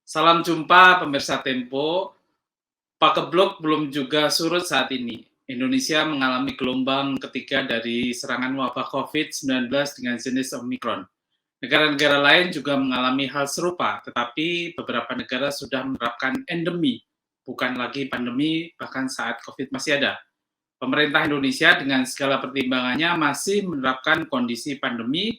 Salam jumpa pemirsa Tempo. Pakeblok belum juga surut saat ini. Indonesia mengalami gelombang ketiga dari serangan wabah COVID-19 dengan jenis Omicron. Negara-negara lain juga mengalami hal serupa, tetapi beberapa negara sudah menerapkan endemi, bukan lagi pandemi, bahkan saat COVID masih ada. Pemerintah Indonesia dengan segala pertimbangannya masih menerapkan kondisi pandemi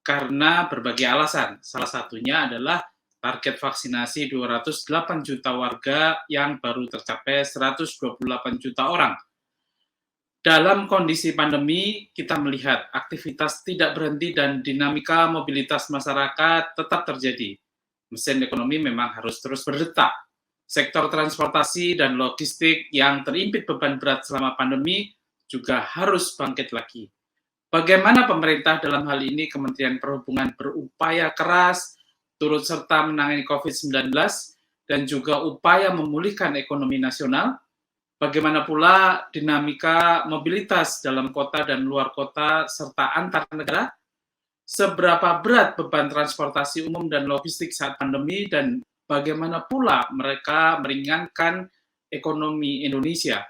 karena berbagai alasan. Salah satunya adalah target vaksinasi 208 juta warga yang baru tercapai 128 juta orang. Dalam kondisi pandemi, kita melihat aktivitas tidak berhenti dan dinamika mobilitas masyarakat tetap terjadi. Mesin ekonomi memang harus terus berdetak. Sektor transportasi dan logistik yang terimpit beban berat selama pandemi juga harus bangkit lagi. Bagaimana pemerintah dalam hal ini Kementerian Perhubungan berupaya keras turut serta menangani COVID-19 dan juga upaya memulihkan ekonomi nasional? Bagaimana pula dinamika mobilitas dalam kota dan luar kota serta antar negara? Seberapa berat beban transportasi umum dan logistik saat pandemi dan bagaimana pula mereka meringankan ekonomi Indonesia?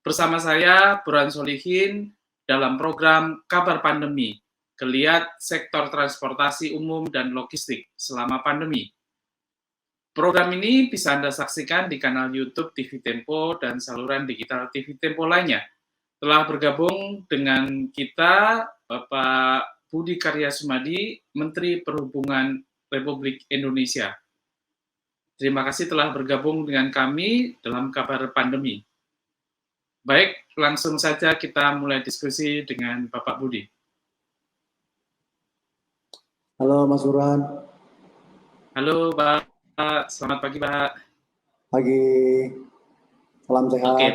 Bersama saya, Burhan Solihin, dalam program Kabar Pandemi, Geliat Sektor Transportasi Umum dan Logistik selama pandemi. Program ini bisa Anda saksikan di kanal YouTube TV Tempo dan saluran digital TV Tempo lainnya. Telah bergabung dengan kita Bapak Budi Karya Sumadi, Menteri Perhubungan Republik Indonesia. Terima kasih telah bergabung dengan kami dalam Kabar Pandemi. Baik, langsung saja kita mulai diskusi dengan Bapak Budi. Halo Mas Burhan. Halo Pak, selamat pagi Pak. Pagi, salam sehat. Oke,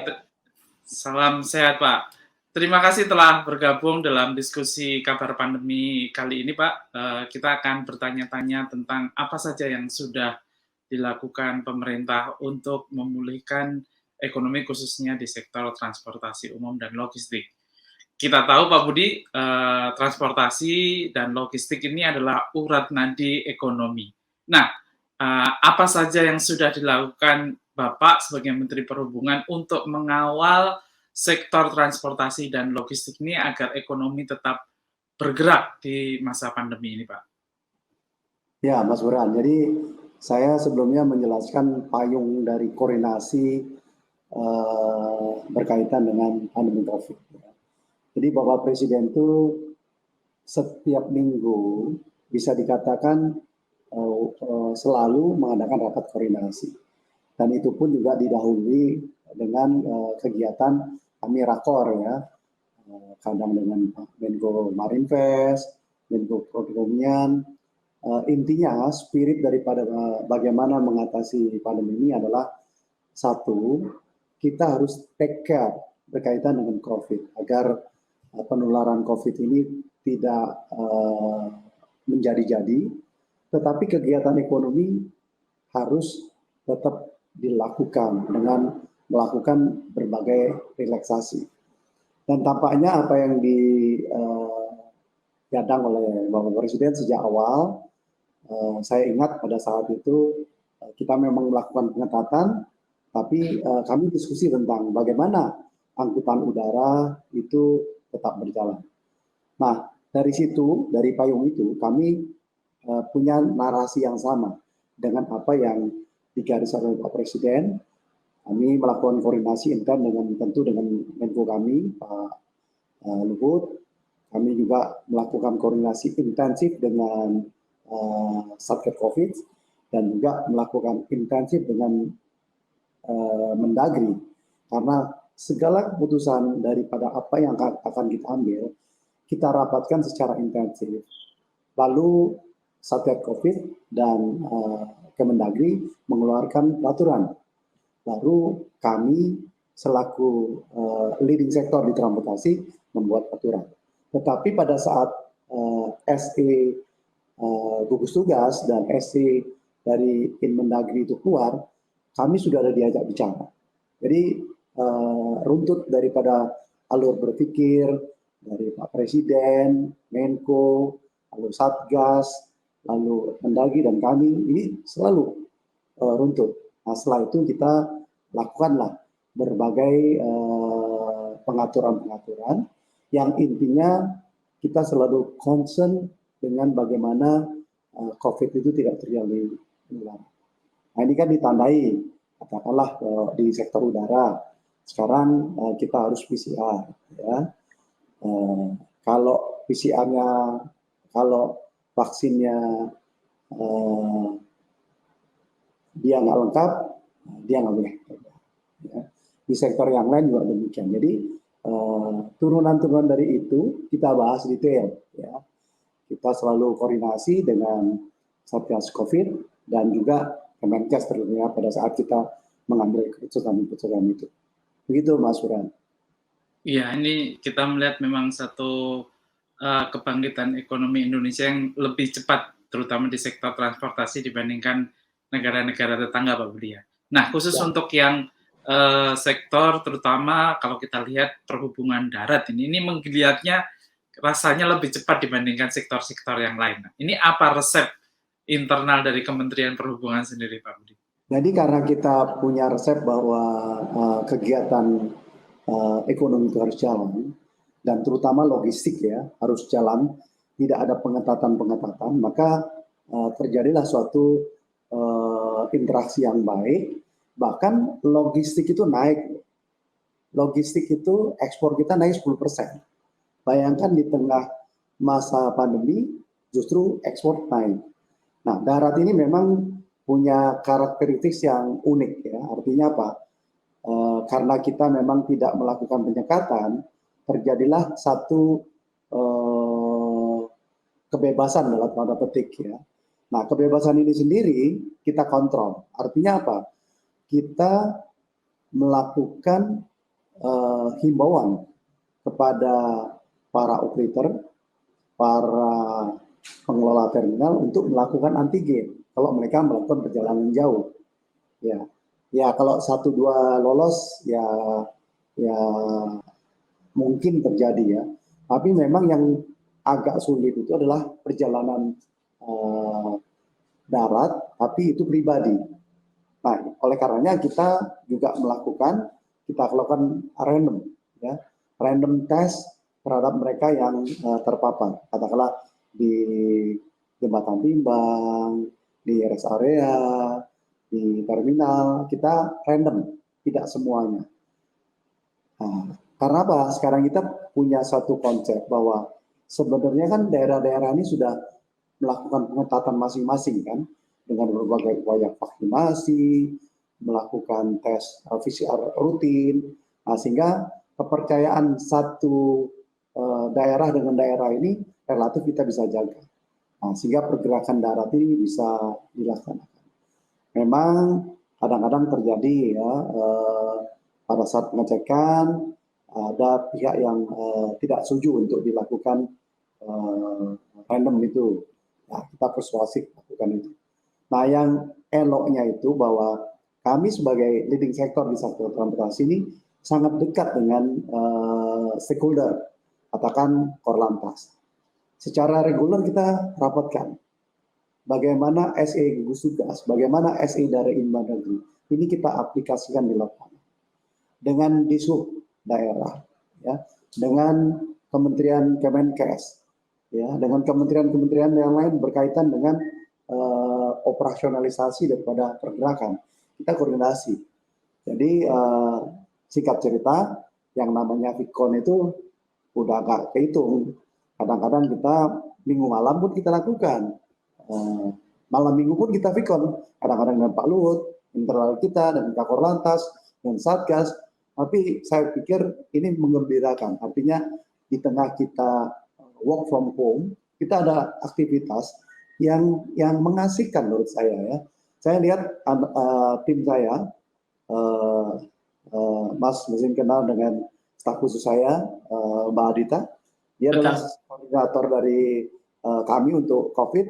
salam sehat Pak. Terima kasih telah bergabung dalam diskusi Kabar Pandemi kali ini Pak. Kita akan bertanya-tanya tentang apa saja yang sudah dilakukan pemerintah untuk memulihkan ekonomi khususnya di sektor transportasi umum dan logistik. Kita tahu Pak Budi, transportasi dan logistik ini adalah urat nadi ekonomi. Nah, apa saja yang sudah dilakukan Bapak sebagai Menteri Perhubungan untuk mengawal sektor transportasi dan logistik ini agar ekonomi tetap bergerak di masa pandemi ini, Pak? Ya, Mas Burhan. Jadi saya sebelumnya menjelaskan payung dari koordinasi berkaitan dengan pandemi COVID. Jadi Bapak Presiden itu setiap minggu bisa dikatakan selalu mengadakan rapat koordinasi. Dan itu pun juga didahului dengan kegiatan kami rakor ya, kadang dengan Menko Marinvest, Menko Perekonomian. Intinya spirit daripada bagaimana mengatasi pandemi ini adalah satu, kita harus take care berkaitan dengan COVID agar penularan COVID ini tidak menjadi-jadi, tetapi kegiatan ekonomi harus tetap dilakukan dengan melakukan berbagai relaksasi. Dan tampaknya apa yang digadang oleh Bapak Presiden sejak awal, saya ingat pada saat itu kita memang melakukan pengetatan, tapi kami diskusi tentang bagaimana angkutan udara itu tetap berjalan. Nah, dari situ, dari payung itu, kami punya narasi yang sama dengan apa yang digariskan oleh Pak Presiden. Kami melakukan koordinasi intens dengan tentu dengan Menko kami, Pak Luhut. Kami juga melakukan koordinasi intensif dengan Satgas COVID dan juga melakukan intensif dengan Mendagri, karena segala keputusan daripada apa yang akan kita ambil, kita rapatkan secara intensif. Lalu Satgas COVID dan Kemendagri mengeluarkan peraturan. Lalu kami selaku leading sektor di transportasi membuat aturan. Tetapi pada saat SE gugus tugas dan SE dari Inmendagri itu keluar, kami sudah ada diajak bicara. Jadi runtut daripada alur berpikir dari Pak Presiden, Menko, lalu Satgas, lalu Mendagri dan kami ini selalu runtuh. Nah, setelah itu kita lakukanlah berbagai pengaturan-pengaturan yang intinya kita selalu concern dengan bagaimana COVID itu tidak terjadi menular. Nah, ini kan ditandai, katakanlah di sektor udara. Sekarang kita harus PCR, ya. Kalau PCR-nya, kalau vaksinnya dia nggak lengkap, dia nggak boleh. Ya. Di sektor yang lain juga demikian. Jadi turunan-turunan dari itu kita bahas detail. Ya. Kita selalu koordinasi dengan Satgas COVID dan juga Kemenkes tentunya pada saat kita mengambil keputusan itu. Begitu Mas Furan. Iya, ini kita melihat memang satu kebangkitan ekonomi Indonesia yang lebih cepat, terutama di sektor transportasi dibandingkan negara-negara tetangga, Pak Budi ya. Nah, khusus Ya. untuk yang sektor terutama kalau kita lihat perhubungan darat ini menggeliatnya rasanya lebih cepat dibandingkan sektor-sektor yang lain. Nah, ini apa resep internal dari Kementerian Perhubungan sendiri, Pak Budi? Jadi karena kita punya resep bahwa kegiatan ekonomi itu harus jalan, dan terutama logistik ya harus jalan, tidak ada pengetatan-pengetatan, maka terjadilah suatu interaksi yang baik, bahkan logistik itu naik. Logistik itu ekspor kita naik 10%. Bayangkan di tengah masa pandemi justru ekspor naik. Nah, darat ini memang punya karakteristik yang unik ya. Artinya apa? Karena kita memang tidak melakukan penyekatan, terjadilah satu kebebasan dalam tanda petik ya. Nah, kebebasan ini sendiri kita kontrol. Artinya apa? Kita melakukan himbauan kepada para operator, para pengelola terminal untuk melakukan antigen kalau mereka melakukan perjalanan jauh. Ya, ya kalau 1-2 lolos ya mungkin terjadi ya. Tapi memang yang agak sulit itu adalah perjalanan darat, tapi itu pribadi. Nah, oleh karenanya kita juga kita lakukan random, ya, random test terhadap mereka yang terpapar. Katakanlah di jembatan timbang, di rest area, di terminal, kita random, tidak semuanya. Nah, karena apa? Sekarang kita punya satu konsep bahwa sebenarnya kan daerah-daerah ini sudah melakukan pengetatan masing-masing kan, dengan berbagai upaya vaksinasi, melakukan tes PCR rutin, nah, sehingga kepercayaan satu daerah dengan daerah ini relatif kita bisa jaga. Nah, sehingga pergerakan darat ini bisa dilaksanakan. Memang kadang-kadang terjadi ya pada saat pengecekan ada pihak yang tidak setuju untuk dilakukan random itu. Nah, kita persuasif lakukan itu. Nah, yang eloknya itu bahwa kami sebagai leading sector di sektor transportasi ini sangat dekat dengan stakeholder, katakan Korlantas. Secara reguler kita rapatkan bagaimana SE gugus tugas, bagaimana SE dari Inban Negeri, ini kita aplikasikan di lapangan dengan Dishub daerah, ya, dengan Kementerian Kemenkes, ya, dengan kementerian-kementerian yang lain berkaitan dengan operasionalisasi daripada pergerakan. Kita koordinasi. Jadi singkat cerita, yang namanya Vicon itu udah nggak kehitung. Kadang-kadang kita minggu malam pun kita lakukan. Malam minggu pun kita Vicon. Kadang-kadang dengan Pak Luhut, internal kita, dan Kak Korlantas, dan Satgas. Tapi saya pikir ini menggembirakan. Artinya di tengah kita work from home, kita ada aktivitas yang mengasihkan menurut saya ya. Saya lihat tim saya, Mas mungkin kenal dengan staf khusus saya, Mbak Adita. Dia adalah koordinator dari kami untuk COVID.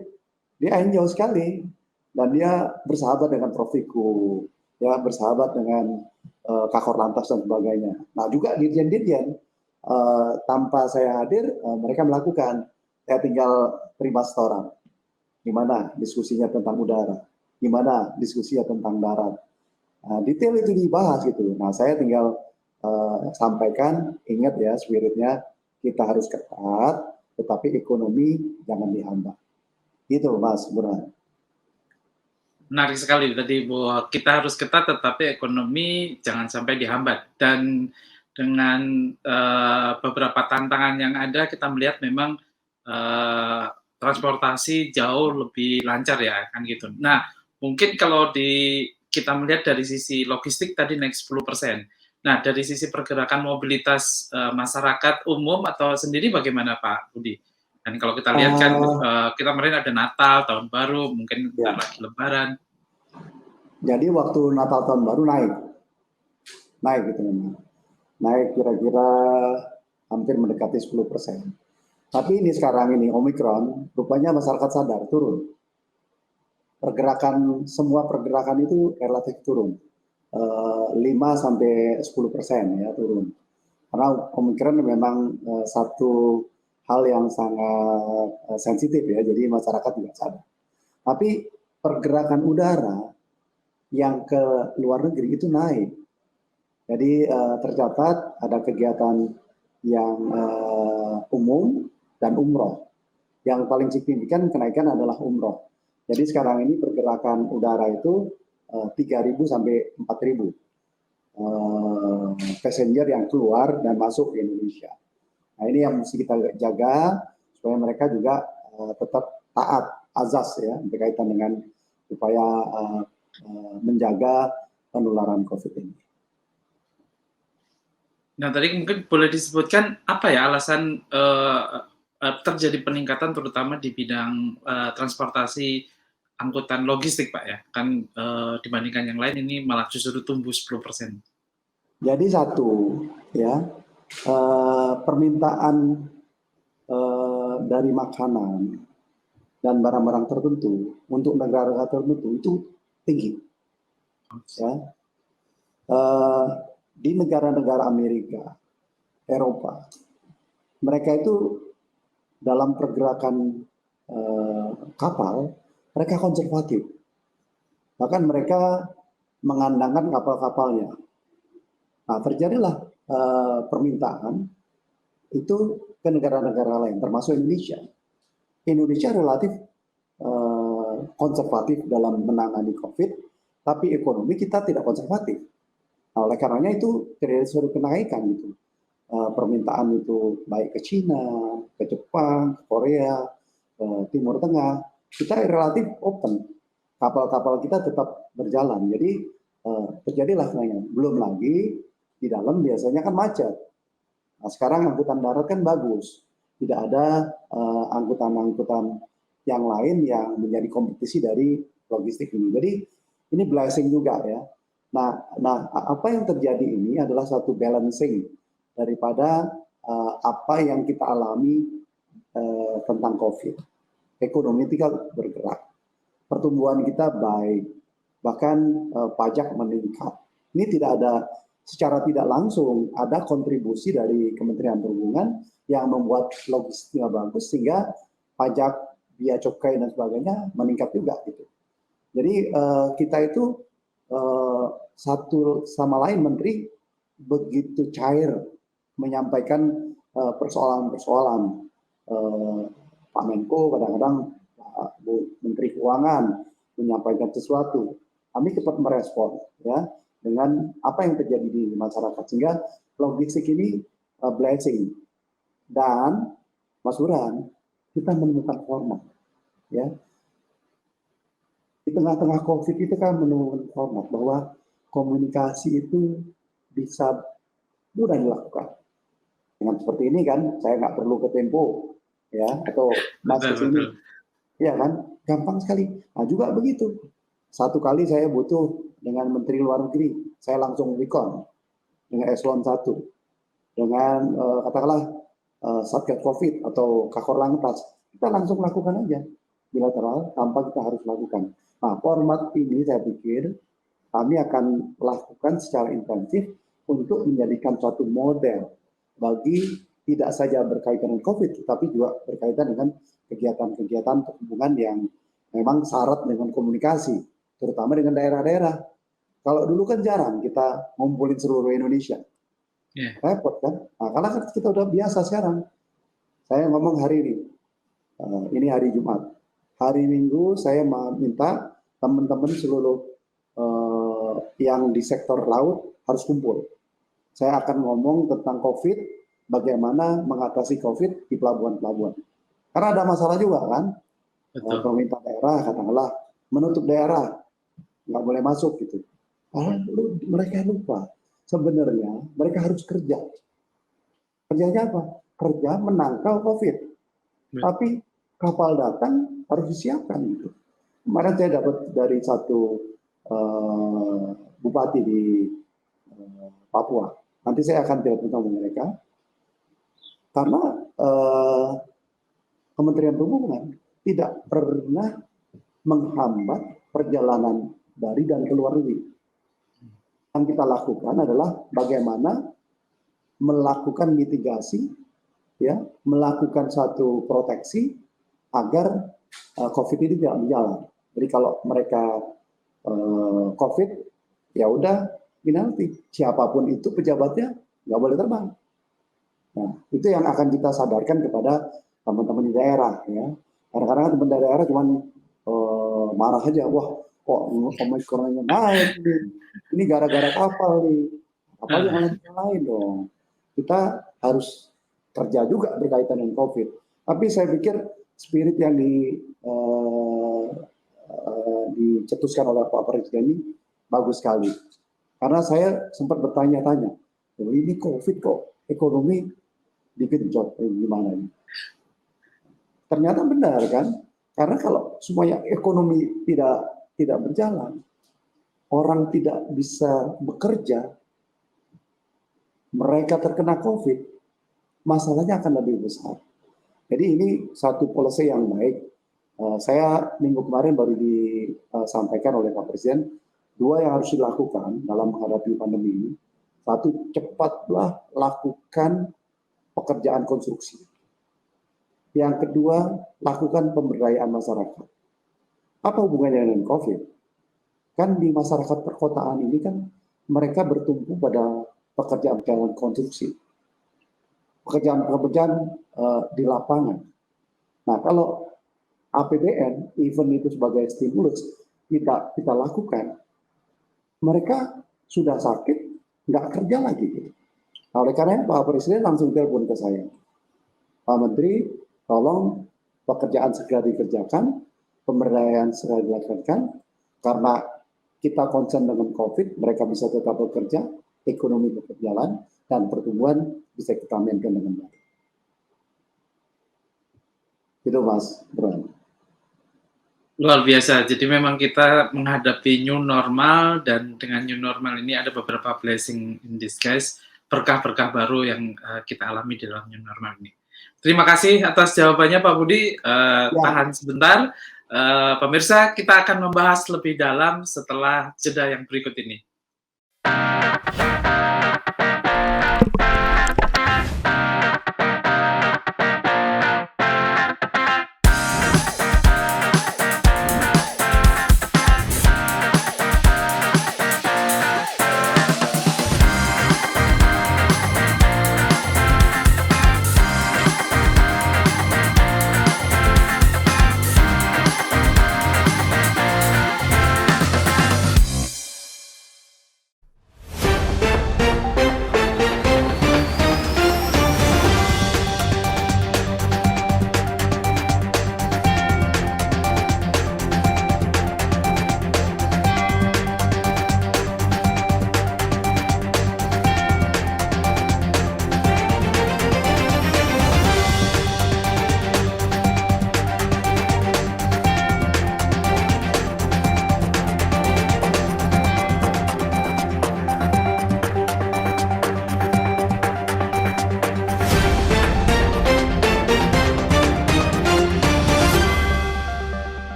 Dia enjoy sekali dan dia bersahabat dengan Prof. Wiku, ya, bersahabat dengan Kakor Lantas dan sebagainya. Nah juga dirjen-dirjen tanpa saya hadir mereka melakukan. Saya tinggal terima setoran. Gimana diskusinya tentang udara. gimana diskusinya tentang darat. Nah, detail itu dibahas gitu. Nah, saya tinggal sampaikan, ingat ya spiritnya, kita harus ketat, tetapi ekonomi jangan dihambat. Gitu Mas Burhan. Menarik sekali tadi bahwa kita harus ketat tetapi ekonomi jangan sampai dihambat. Dan dengan beberapa tantangan yang ada kita melihat memang transportasi jauh lebih lancar ya kan gitu. Nah, mungkin kalau kita melihat dari sisi logistik tadi naik 10%. Nah, dari sisi pergerakan mobilitas masyarakat umum atau sendiri bagaimana Pak Budi? Dan kalau kita lihat kan kita kemarin ada Natal, Tahun Baru, mungkin Ya. lagi Lebaran. Jadi waktu Natal Tahun Baru naik gitu memang. Naik kira-kira hampir mendekati 10%. Tapi ini sekarang ini Omikron, rupanya masyarakat sadar, turun. Semua pergerakan itu relatif turun. 5-10% ya turun. Karena Omikron memang satu hal yang sangat sensitif ya, jadi masyarakat juga sadar. Tapi pergerakan udara yang ke luar negeri itu naik. Jadi tercatat ada kegiatan yang umum dan umroh. Yang paling signifikan kenaikan adalah umroh. Jadi sekarang ini pergerakan udara itu 3.000 sampai 4.000 passenger yang keluar dan masuk ke Indonesia. Nah ini yang mesti kita jaga supaya mereka juga tetap taat azas ya berkaitan dengan upaya menjaga penularan COVID ini. Nah tadi mungkin boleh disebutkan apa ya alasan terjadi peningkatan terutama di bidang transportasi angkutan logistik Pak ya, kan dibandingkan yang lain ini malah justru tumbuh 10%. Jadi satu ya permintaan dari makanan dan barang-barang tertentu untuk negara-negara tertentu itu tinggi. Ya. Di negara-negara Amerika, Eropa, mereka itu dalam pergerakan kapal, mereka konservatif. Bahkan mereka mengandangkan kapal-kapalnya. Nah, terjadilah permintaan itu ke negara-negara lain, termasuk Indonesia. Indonesia relatif konservatif dalam menangani COVID, tapi ekonomi kita tidak konservatif. Nah, oleh karenanya itu terjadi suatu kenaikan gitu. Permintaan itu baik ke Cina, ke Jepang, ke Korea, ke Timur Tengah, kita relatif open. Kapal-kapal kita tetap berjalan. Jadi terjadilah kenaikan. Belum lagi di dalam biasanya kan macet. Nah, sekarang angkutan darat kan bagus. Tidak ada angkutan-angkutan yang lain yang menjadi kompetisi dari logistik ini. Jadi ini blessing juga ya. Nah, apa yang terjadi ini adalah satu balancing daripada apa yang kita alami tentang COVID. Ekonomi kita bergerak, pertumbuhan kita baik, bahkan pajak meningkat. Ini tidak ada secara tidak langsung ada kontribusi dari Kementerian Perhubungan yang membuat logistiknya bagus sehingga pajak, biaya cukai dan sebagainya meningkat juga gitu. Jadi kita itu satu sama lain menteri begitu cair menyampaikan persoalan-persoalan. Pak Menko kadang-kadang Bu Menteri Keuangan menyampaikan sesuatu, kami cepat merespon ya dengan apa yang terjadi di masyarakat sehingga logistik ini blessing. Dan Mas Burhan, kita menemukan format ya. Di tengah-tengah COVID itu kan menemukan format bahwa komunikasi itu bisa mudah dilakukan. Dengan seperti ini kan, saya nggak perlu ke Tempo, ya, atau Mas ke sini, ya kan, gampang sekali. Nah juga begitu. Satu kali saya butuh dengan Menteri Luar Negeri, saya langsung recon dengan eselon 1, dengan katakanlah Satgas COVID atau Kakor Lantas, kita langsung lakukan aja bilateral tanpa kita harus lakukan. Nah, format ini saya pikir kami akan lakukan secara intensif untuk menjadikan suatu model bagi tidak saja berkaitan dengan COVID, tapi juga berkaitan dengan kegiatan-kegiatan perhubungan yang memang syarat dengan komunikasi. terutama dengan daerah-daerah. Kalau dulu kan jarang kita ngumpulin seluruh Indonesia. Repot kan? Nah, karena kan kita udah biasa sekarang. Saya ngomong hari ini hari Jumat. Hari Minggu saya minta teman-teman seluruh yang di sektor laut harus kumpul. Saya akan ngomong tentang COVID, bagaimana mengatasi COVID di pelabuhan-pelabuhan. Karena ada masalah juga kan, pemerintah daerah katakanlah menutup daerah, nggak boleh masuk gitu. Mereka lupa, sebenarnya mereka harus kerja. Kerjanya apa? Kerja menangkal COVID. Tapi kapal datang harus disiapkan gitu. Kemarin saya dapat dari satu bupati di Papua. Nanti saya akan telepon sama mereka. Karena Kementerian Perhubungan tidak pernah menghambat perjalanan dari dan ke luar negeri. Yang kita lakukan adalah bagaimana melakukan mitigasi, ya, melakukan satu proteksi agar COVID ini tidak berjalan. Jadi kalau mereka COVID, ya udah penalti. Siapapun itu pejabatnya nggak boleh terbang. Nah, itu yang akan kita sadarkan kepada teman-teman di daerah. Ya. Kadang-kadang teman daerah cuma marah aja, wah kok omikronnya naik nih. Ini gara-gara kapal nih. Kapal yang lain dong. Kita harus kerja juga berkaitan dengan COVID. Tapi saya pikir spirit yang dicetuskan oleh Pak Presiden ini bagus sekali. Karena saya sempat bertanya-tanya, ini COVID kok ekonomi digenjot, gimana ini? Ternyata benar kan? Karena kalau semuanya ekonomi tidak berjalan, orang tidak bisa bekerja, mereka terkena COVID, masalahnya akan lebih besar. Jadi ini satu policy yang baik. Saya minggu kemarin baru disampaikan oleh Pak Presiden, 2 yang harus dilakukan dalam menghadapi pandemi ini. 1, cepatlah lakukan pekerjaan konstruksi. Yang kedua, lakukan pemberdayaan masyarakat. Apa hubungannya dengan COVID? Kan di masyarakat perkotaan ini kan mereka bertumpu pada pekerjaan konstruksi. Pekerjaan-pekerjaan di lapangan. Nah, kalau APBN, event itu sebagai stimulus, kita lakukan, mereka sudah sakit, nggak kerja lagi. Nah, oleh karena Pak Presiden langsung telepon ke saya. Pak Menteri, tolong pekerjaan segera dikerjakan, pemberdayaan segera dilakukan, karena kita concern dengan COVID, mereka bisa tetap bekerja, ekonomi tetap jalan, dan pertumbuhan bisa kita maintain dengan baik. Itu Mas Bro. Luar biasa. Jadi memang kita menghadapi new normal, dan dengan new normal ini ada beberapa blessing in disguise, berkah-berkah baru yang kita alami di dalam new normal ini. Terima kasih atas jawabannya Pak Budi. Tahan sebentar. Pemirsa, kita akan membahas lebih dalam setelah jeda yang berikut ini.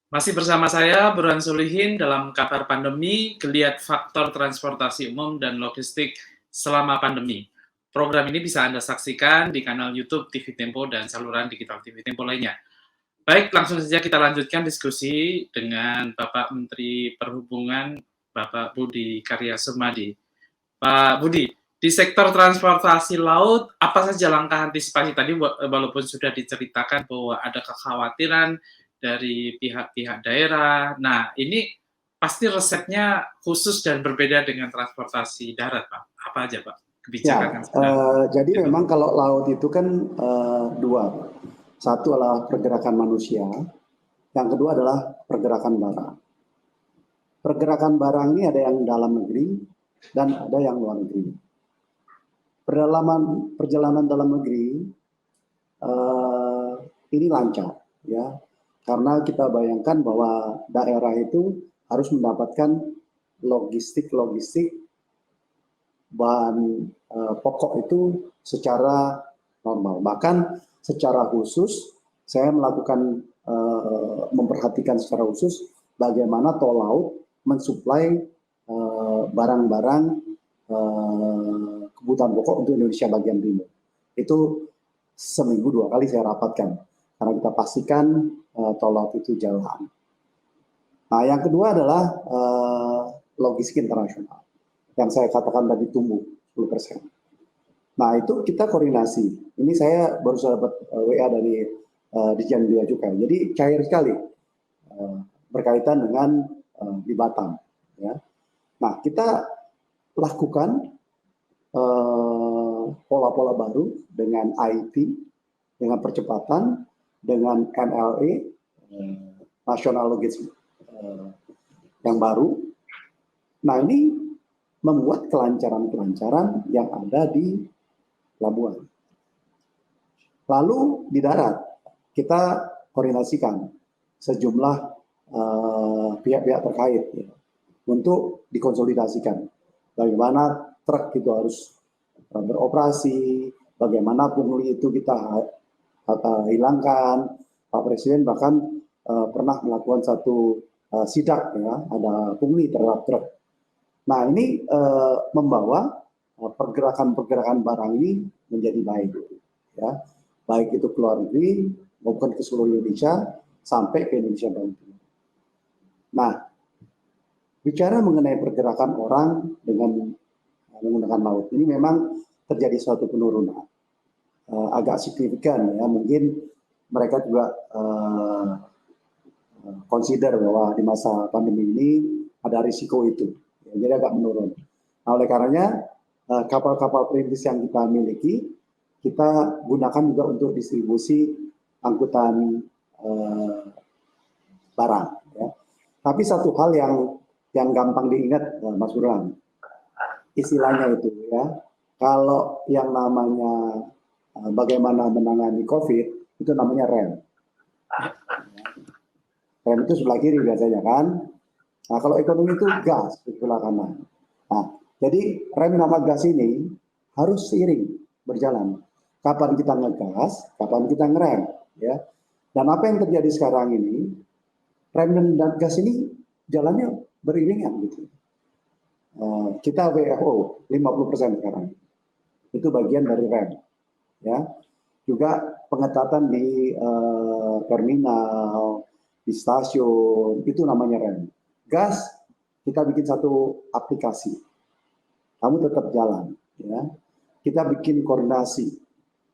Masih bersama saya, Burhan Solihin, dalam kabar pandemi, geliat faktor transportasi umum dan logistik selama pandemi. Program ini bisa Anda saksikan di kanal YouTube TV Tempo dan saluran digital TV Tempo lainnya. Baik, langsung saja kita lanjutkan diskusi dengan Bapak Menteri Perhubungan, Bapak Budi Karya Sumadi. Pak Budi, di sektor transportasi laut, apa saja langkah antisipasi tadi, walaupun sudah diceritakan bahwa ada kekhawatiran dari pihak-pihak daerah. Nah, ini pasti resepnya khusus dan berbeda dengan transportasi darat, Pak. Apa aja, Pak, kebijakan Ya, yang sedang jadi memang dibangun? kalau laut itu kan dua. Satu adalah pergerakan manusia, yang kedua adalah pergerakan barang. Pergerakan barang ini ada yang dalam negeri dan ada yang luar negeri. Perjalanan dalam negeri eh, ini lancar, ya, karena kita bayangkan bahwa daerah itu harus mendapatkan logistik bahan pokok itu secara normal. Bahkan secara khusus saya melakukan memperhatikan secara khusus bagaimana tol laut mensuplai barang-barang kebutuhan pokok untuk Indonesia bagian timur. Itu seminggu 2 kali saya rapatkan karena kita pastikan tol laut itu jalan. Nah, yang kedua adalah logistik internasional yang saya katakan tadi tumbuh 10%. Nah, itu kita koordinasi. Ini saya baru saja dapat WA dari Dijen Bea Cukai. Jadi cair sekali berkaitan dengan di Batam. Ya. Nah, kita lakukan pola-pola baru dengan IT, dengan percepatan, dengan NLA, National Logistics yang baru. Nah, ini membuat kelancaran-kelancaran yang ada di pelabuhan. Lalu di darat, kita koordinasikan sejumlah pihak-pihak terkait ya, untuk dikonsolidasikan. Bagaimana truk itu harus beroperasi, bagaimana pungli itu kita hilangkan. Pak Presiden bahkan pernah melakukan satu sidak, ya, ada pungli terhadap truk. Nah, ini membawa pergerakan-pergerakan barang ini menjadi baik, ya, baik itu ke luar negeri maupun ke seluruh Indonesia sampai ke Indonesia bagian timur. Nah, bicara mengenai pergerakan orang dengan menggunakan laut ini memang terjadi suatu penurunan agak signifikan, ya, mungkin mereka juga consider bahwa di masa pandemi ini ada risiko itu, ya, jadi agak menurun. Nah, oleh karenanya kapal-kapal perintis yang kita miliki kita gunakan juga untuk distribusi angkutan barang. Ya. Tapi satu hal yang gampang diingat, Mas Burhan, istilahnya itu, ya, kalau yang namanya bagaimana menangani COVID itu namanya rem. Rem itu sebelah kiri biasanya kan. Nah, kalau ekonomi itu gas di sebelah kanan. Nah, jadi rem sama gas ini harus seiring berjalan. Kapan kita ngegas, kapan kita ngerem, ya. Dan apa yang terjadi sekarang ini, rem dan gas ini jalannya beriringan gitu. Kita WHO 50% sekarang. Itu bagian dari rem, ya. Juga pengetatan di terminal, di stasiun, itu namanya rem. Gas, kita bikin satu aplikasi. Kamu tetap jalan, ya. Kita bikin koordinasi,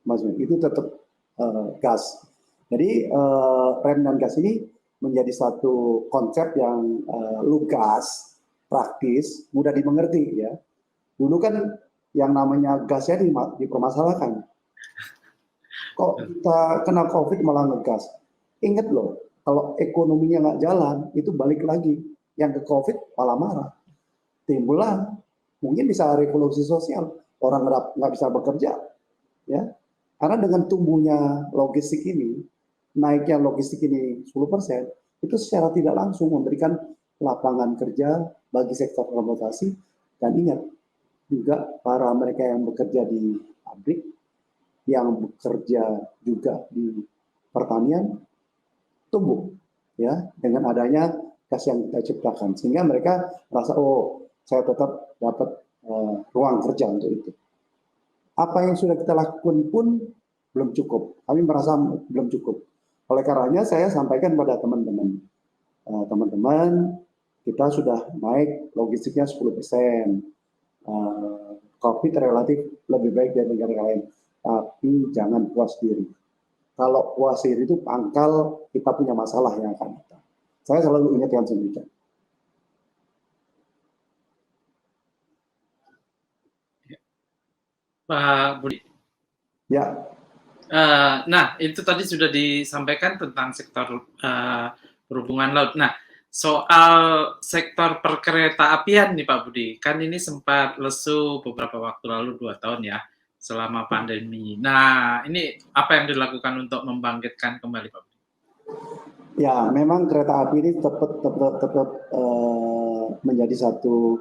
maksudnya itu tetap gas. Jadi rem dan gas ini menjadi satu konsep yang lugas, praktis, mudah dimengerti, ya. Dulu kan yang namanya gasnya dipermasalahkan. Kok kita kena COVID malah ngegas? Ingat loh, kalau ekonominya nggak jalan, itu balik lagi. Yang ke COVID malah marah. Timbullah, mungkin bisa revolusi sosial. Orang nggak bisa bekerja, ya. Karena dengan tumbuhnya logistik ini, naiknya logistik ini 10%, itu secara tidak langsung memberikan lapangan kerja bagi sektor transportasi. Dan ingat, juga para mereka yang bekerja di pabrik, yang bekerja juga di pertanian, tumbuh. ya, dengan adanya gas yang kita ciptakan, sehingga mereka merasa oh saya tetap dapat ruang kerja untuk itu. Apa yang sudah kita lakukan pun belum cukup. Kami merasa belum cukup. Oleh karenanya saya sampaikan pada teman-teman, teman-teman kita sudah naik logistiknya 10%. COVID relatif lebih baik dari negara lain, tapi jangan puas diri. Kalau puas diri itu pangkal kita punya masalah yang akan datang. Saya selalu ingatkan demikian. Pak Budi. Ya. Nah, itu tadi sudah disampaikan tentang sektor perhubungan laut. Nah, soal sektor perkereta-apian nih Pak Budi, kan ini sempat lesu beberapa waktu lalu 2 tahun ya, selama pandemi. Nah, ini apa yang dilakukan untuk membangkitkan kembali Pak Budi? Ya, memang kereta api ini tetap menjadi satu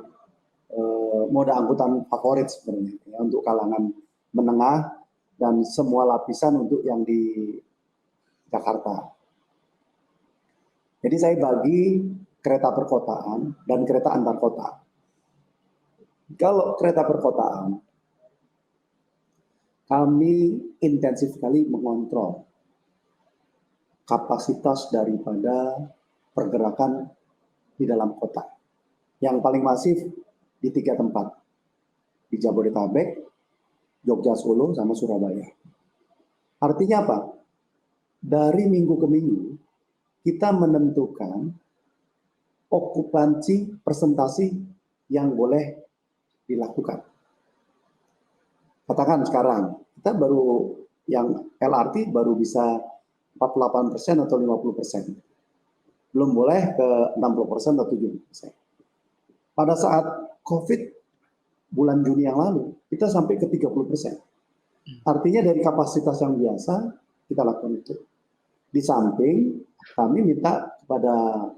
moda angkutan favorit sebenarnya ya, untuk kalangan menengah dan semua lapisan untuk yang di Jakarta. Jadi saya bagi kereta perkotaan dan kereta antar kota. Kalau kereta perkotaan, kami intensif sekali mengontrol kapasitas daripada pergerakan di dalam kota. Yang paling masif di 3 tempat, di Jabodetabek, Jogja, Solo, sama Surabaya. Artinya apa? Dari minggu ke minggu, kita menentukan okupansi persentase yang boleh dilakukan. Katakan sekarang, kita baru yang LRT baru bisa 48% atau 50%. Belum boleh ke 60% atau 70%. Pada saat COVID bulan Juni yang lalu, kita sampai ke 30%. Artinya dari kapasitas yang biasa, kita lakukan itu. Di samping, kami minta kepada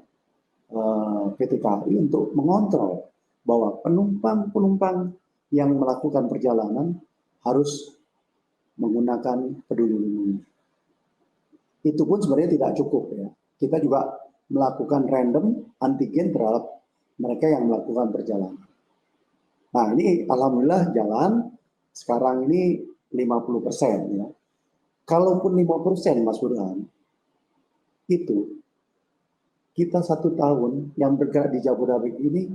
PT KAI untuk mengontrol bahwa penumpang-penumpang yang melakukan perjalanan harus menggunakan peduli lindungi. Itu pun sebenarnya tidak cukup ya. Kita juga melakukan random antigen terhadap mereka yang melakukan perjalanan. Nah ini alhamdulillah jalan, sekarang ini 50% ya. Kalaupun 5% Mas Burhan, itu kita 1 tahun yang bergerak di Jabodetabek ini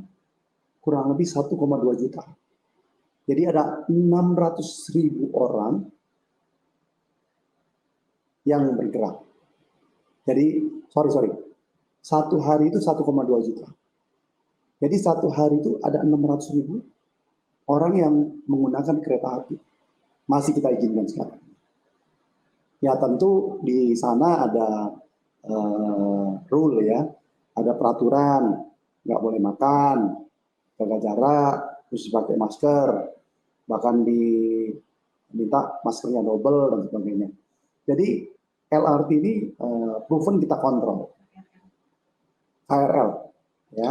kurang lebih 1,2 juta. Jadi ada 600.000 orang yang bergerak. Jadi, sorry, 1 hari itu 1,2 juta. Jadi 1 hari itu ada 600.000 orang yang menggunakan kereta api. Masih kita izinkan sekarang. Ya tentu di sana ada rule ya, ada peraturan, nggak boleh makan, jaga jarak, terus pakai masker, bahkan diminta maskernya double dan sebagainya. Jadi LRT ini proven kita kontrol. KRL, ya,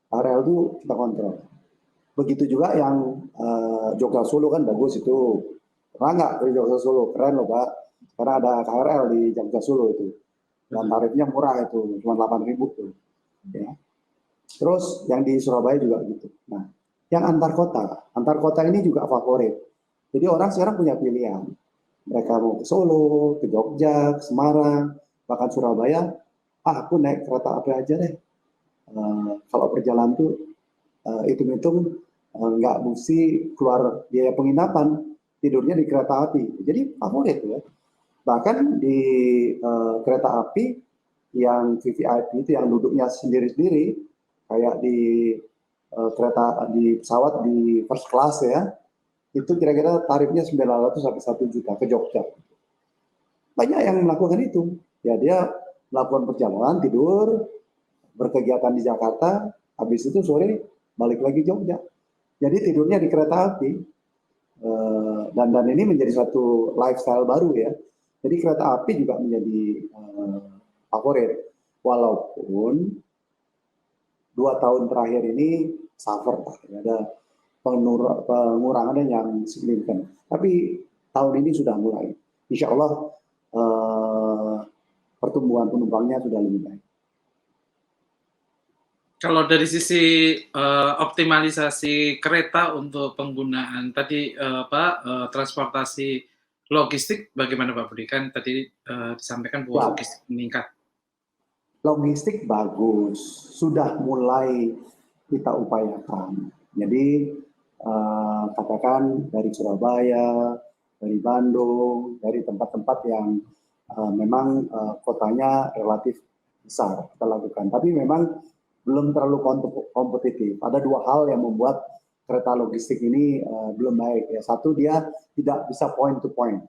KRL itu kita kontrol. Begitu juga yang Jogja Solo kan bagus itu. Pernah nggak dari Jogja Solo? Keren loh Pak. Karena ada KRL di Jogja Solo itu. Dan tarifnya murah itu, cuma 8.000 tuh. Ya. Terus yang di Surabaya juga gitu. Nah, yang antar kota ini juga favorit. Jadi orang sekarang punya pilihan. Mereka mau ke Solo, ke Jogja, ke Semarang, bahkan Surabaya. Aku naik kereta api aja deh. Kalau perjalanan tuh hitung-hitung nggak mesti keluar biaya penginapan, tidurnya di kereta api. Jadi favorit ya. Bahkan di kereta api yang VVIP itu yang duduknya sendiri-sendiri, kayak di kereta di pesawat di first class ya, itu kira-kira tarifnya 900 sampai 1 juta ke Jogja. Banyak yang melakukan itu. Ya dia melakukan perjalanan, tidur, berkegiatan di Jakarta, habis itu sore balik lagi Jogja. Jadi tidurnya di kereta api. Dan ini menjadi satu lifestyle baru ya. Jadi kereta api juga menjadi favorit. Walaupun 2 tahun terakhir ini suffer, ada pengurangan yang signifikan. Tapi tahun ini sudah mulai. Insya Allah pertumbuhan penumpangnya sudah lebih baik. Kalau dari sisi optimalisasi kereta untuk penggunaan tadi transportasi logistik bagaimana Pak Budi? Kan tadi disampaikan bahwa Ya, logistik meningkat. logistik bagus, sudah mulai kita upayakan. Jadi katakan dari Surabaya, dari Bandung, dari tempat-tempat yang memang kotanya relatif besar kita lakukan. Tapi memang belum terlalu kompetitif. Ada dua hal yang membuat kereta logistik ini belum baik. Ya, satu, dia tidak bisa point to point.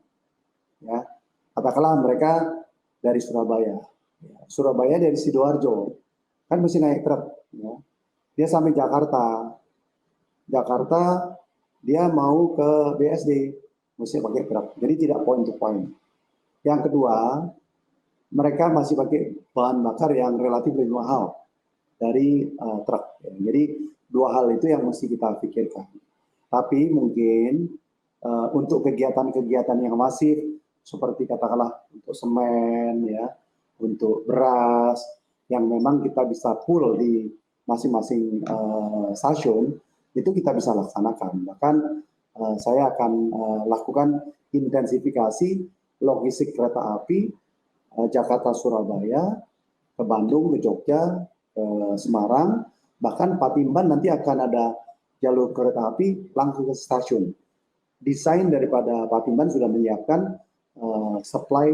Ya, katakanlah mereka dari Surabaya. Surabaya dari Sidoarjo, kan mesti naik truk. Ya. Dia sampai Jakarta. Jakarta dia mau ke BSD, mesti pakai truk. Jadi tidak point to point. Yang kedua, mereka masih pakai bahan bakar yang relatif lebih mahal dari truk. Jadi dua hal itu yang mesti kita pikirkan. Tapi mungkin untuk kegiatan-kegiatan yang masif seperti katakanlah untuk semen, ya, untuk beras, yang memang kita bisa pull di masing-masing stasiun, itu kita bisa laksanakan. Bahkan saya akan lakukan intensifikasi logistik kereta api Jakarta Surabaya, ke Bandung, ke Jogja, ke Semarang, bahkan Patimban nanti akan ada jalur kereta api langsung ke stasiun. Desain daripada Patimban sudah menyiapkan supply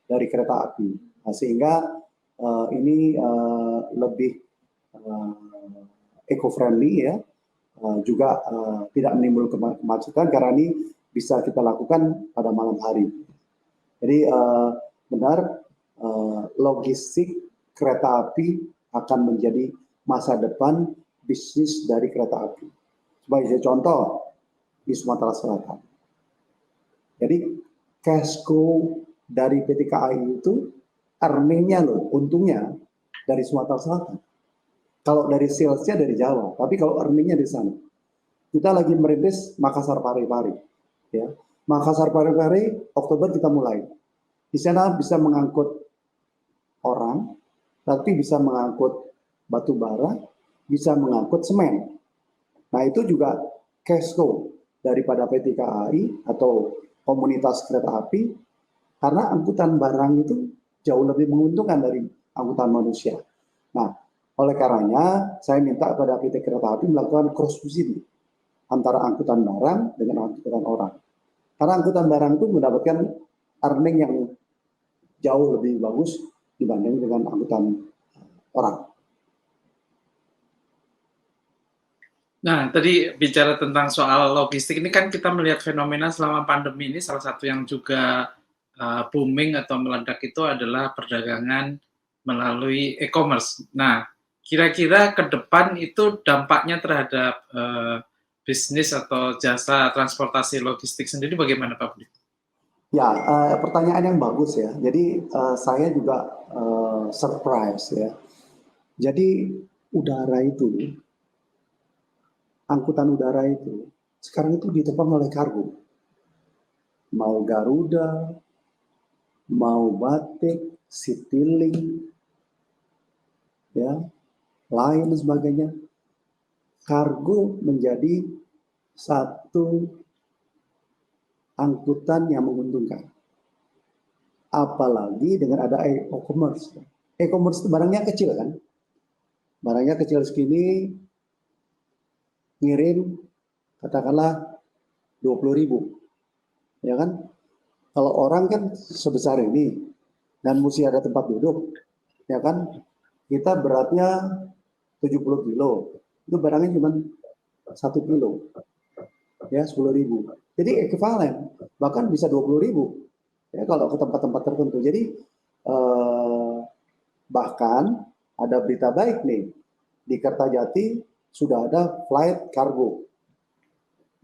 dari kereta api, sehingga ini lebih eco-friendly, ya, juga tidak menimbulkan kemacetan karena ini bisa kita lakukan pada malam hari. Jadi benar, logistik kereta api akan menjadi masa depan bisnis dari kereta api. Sebagai contoh, di Sumatera Selatan. Jadi cash flow dari PT KAI itu earning-nya loh, untungnya dari Sumatera Selatan. Kalau dari sales-nya dari Jawa, tapi kalau earning-nya di sana. Kita lagi merintis Makassar Pari-Pari. Ya. Makassar Pari-Pari, Oktober kita mulai. Di sana bisa mengangkut orang, tapi bisa mengangkut batu bara, bisa mengangkut semen. Nah, itu juga cash flow daripada PT KAI atau komunitas kereta api, karena angkutan barang itu jauh lebih menguntungkan dari angkutan manusia. Nah, oleh karenanya saya minta kepada PT Kereta Api melakukan cross subsidi antara angkutan barang dengan angkutan orang. Karena angkutan barang itu mendapatkan earning yang jauh lebih bagus dibanding dengan angkutan orang. Nah, tadi bicara tentang soal logistik ini kan kita melihat fenomena selama pandemi ini salah satu yang juga booming atau meledak itu adalah perdagangan melalui e-commerce. Nah, kira-kira ke depan itu dampaknya terhadap bisnis atau jasa transportasi logistik sendiri bagaimana Pak Budi? Ya, pertanyaan yang bagus ya. Jadi saya juga surprise ya. Jadi udara itu, angkutan udara itu sekarang itu ditopang oleh kargo. Mau Garuda, mau Batik, Citylink, ya, lain sebagainya. Kargo menjadi satu angkutan yang menguntungkan. Apalagi dengan ada e-commerce. E-commerce itu barangnya kecil kan? Barangnya kecil segini, ngirim katakanlah 20.000, ya kan? Kalau orang kan sebesar ini dan mesti ada tempat duduk, ya kan? Kita beratnya 70 kilo, itu barangnya cuma 1 kilo, ya 10.000. Jadi ekivalen, bahkan bisa 20.000, ya kalau ke tempat-tempat tertentu. Jadi bahkan ada berita baik nih, di Kertajati sudah ada flight kargo.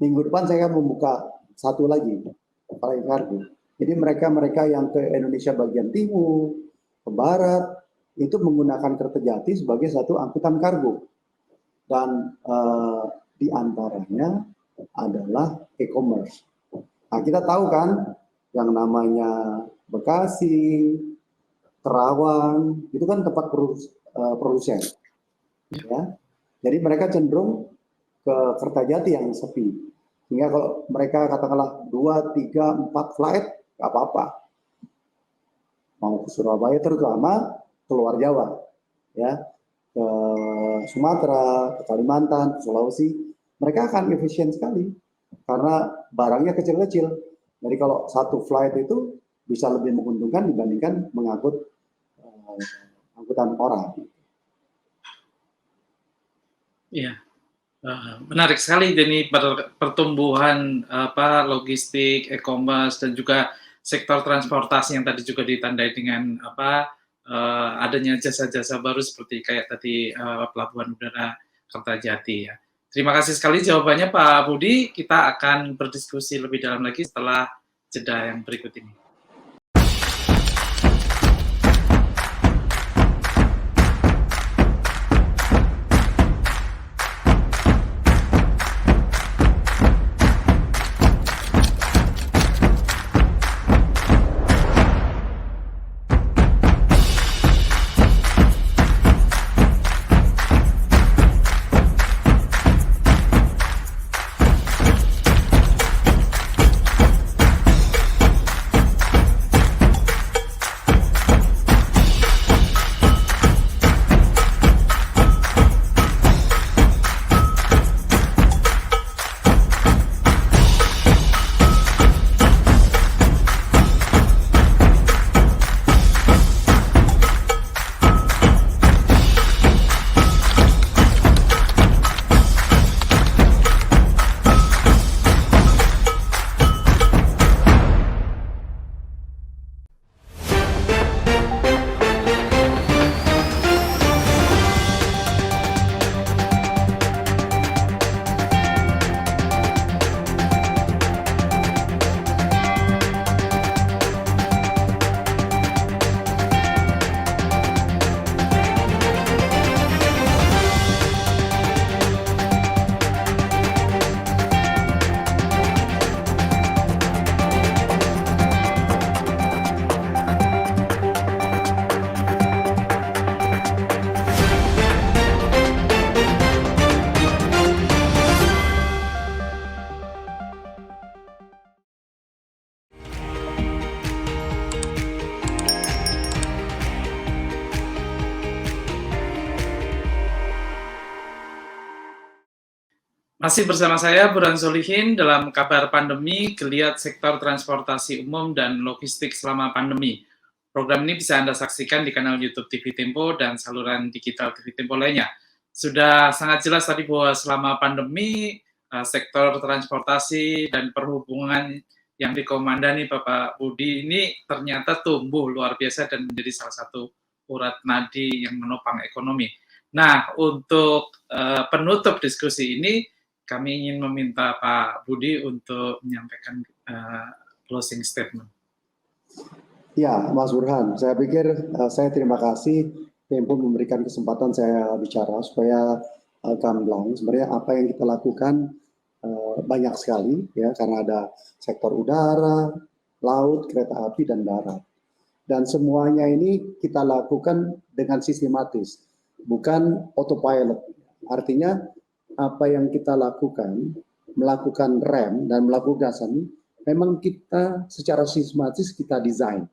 Minggu depan saya akan membuka satu lagi, flight kargo. Jadi mereka-mereka yang ke Indonesia bagian timur, ke barat, itu menggunakan Kertajati sebagai satu angkutan kargo. Dan di antaranya adalah e-commerce. Nah, kita tahu kan yang namanya Bekasi, Terawang, itu kan tempat produsen. ya. Jadi mereka cenderung ke Kertajati yang sepi. Sehingga kalau mereka katakanlah 2, 3, 4 flight, nggak apa-apa. Mau ke Surabaya terutama keluar Jawa, ya, ke Sumatera, ke Kalimantan, ke Sulawesi, mereka akan efisien sekali karena barangnya kecil-kecil. Jadi kalau satu flight itu bisa lebih menguntungkan dibandingkan mengangkut angkutan orang. Iya. Menarik sekali Denny, pertumbuhan logistik, e-commerce dan juga sektor transportasi yang tadi juga ditandai dengan adanya jasa-jasa baru seperti kayak tadi pelabuhan udara Kertajati ya. Terima kasih sekali jawabannya Pak Budi. Kita akan berdiskusi lebih dalam lagi setelah jeda yang berikut ini. Masih bersama saya, Burhan Solihin, dalam kabar pandemi, geliat sektor transportasi umum dan logistik selama pandemi. Program ini bisa Anda saksikan di kanal YouTube TV Tempo dan saluran digital TV Tempo lainnya. Sudah sangat jelas tadi bahwa selama pandemi, sektor transportasi dan perhubungan yang dikomandani Bapak Budi ini ternyata tumbuh luar biasa dan menjadi salah satu urat nadi yang menopang ekonomi. Nah, untuk penutup diskusi ini, kami ingin meminta Pak Budi untuk menyampaikan closing statement. Ya, Mas Burhan, saya pikir saya terima kasih Tempo memberikan kesempatan saya bicara supaya gamblang. Sebenarnya apa yang kita lakukan banyak sekali ya, karena ada sektor udara, laut, kereta api, dan darat. Dan semuanya ini kita lakukan dengan sistematis, bukan autopilot. Artinya apa yang kita lakukan, melakukan rem dan melakukan gas ini, memang kita secara sistematis kita desain.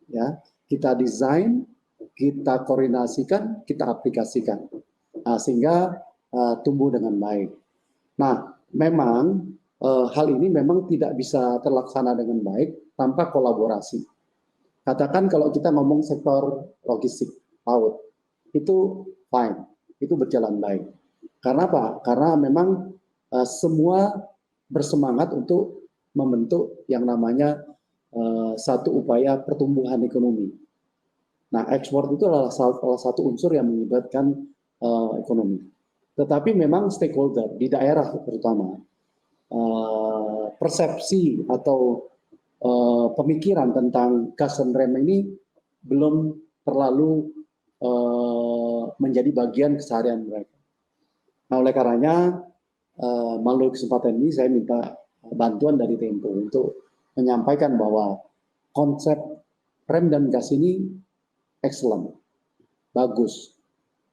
Ya, kita desain, kita koordinasikan, kita aplikasikan, sehingga tumbuh dengan baik. Nah, memang hal ini memang tidak bisa terlaksana dengan baik tanpa kolaborasi. Katakan kalau kita ngomong sektor logistik laut, itu fine, itu berjalan baik. Karena apa? Karena memang semua bersemangat untuk membentuk yang namanya satu upaya pertumbuhan ekonomi. Nah, ekspor itu adalah salah satu unsur yang melibatkan ekonomi. Tetapi memang stakeholder di daerah terutama persepsi atau pemikiran tentang gas and rem ini belum terlalu menjadi bagian keseharian mereka. Nah, oleh karenanya melalui kesempatan ini saya minta bantuan dari Tempo untuk menyampaikan bahwa konsep rem dan gas ini excellent, bagus.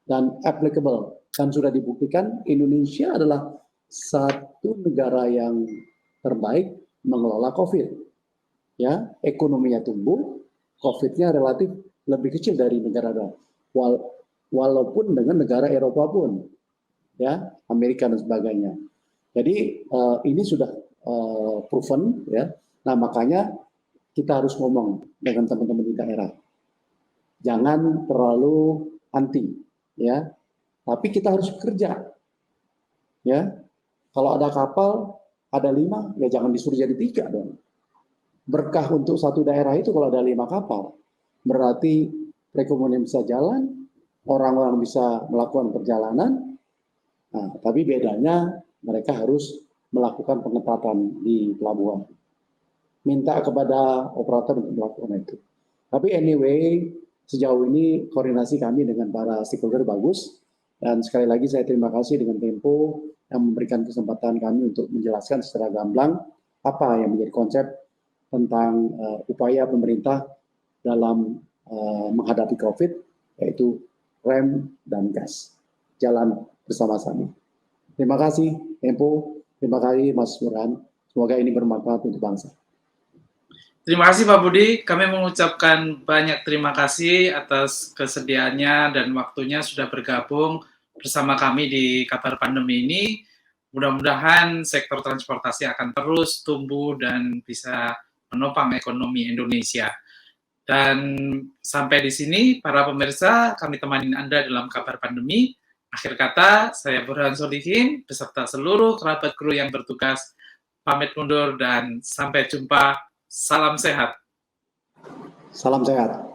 dan applicable. Dan sudah dibuktikan Indonesia adalah satu negara yang terbaik mengelola COVID. Ya, ekonominya tumbuh, COVID-nya relatif lebih kecil dari negara lain. Walaupun dengan negara Eropa pun, ya, Amerika dan sebagainya. Jadi ini sudah proven, ya. Nah, makanya kita harus ngomong dengan teman-teman di daerah. Jangan terlalu anti, ya. Tapi kita harus kerja, ya. Kalau ada kapal, ada 5, ya jangan disuruh jadi 3 dong. Berkah untuk satu daerah itu kalau ada 5 kapal, berarti perekonomian bisa jalan, orang-orang bisa melakukan perjalanan. Nah, tapi bedanya mereka harus melakukan pengetatan di pelabuhan. Minta kepada operator untuk melakukan itu. Tapi anyway, sejauh ini koordinasi kami dengan para stakeholder bagus. Dan sekali lagi saya terima kasih dengan Tempo yang memberikan kesempatan kami untuk menjelaskan secara gamblang apa yang menjadi konsep tentang upaya pemerintah dalam menghadapi COVID, yaitu rem dan gas. Jalan bersama-sama. Terima kasih Tempo, terima kasih Mas Burhan. Semoga ini bermanfaat untuk bangsa. Terima kasih Pak Budi, kami mengucapkan banyak terima kasih atas kesediaannya dan waktunya sudah bergabung bersama kami di Kabar Pandemi ini. Mudah-mudahan sektor transportasi akan terus tumbuh dan bisa menopang ekonomi Indonesia. Dan sampai di sini para pemirsa, kami temani Anda dalam Kabar Pandemi. Akhir kata, saya Burhan Solihin beserta seluruh kerabat kru yang bertugas pamit mundur dan sampai jumpa. Salam sehat. Salam sehat.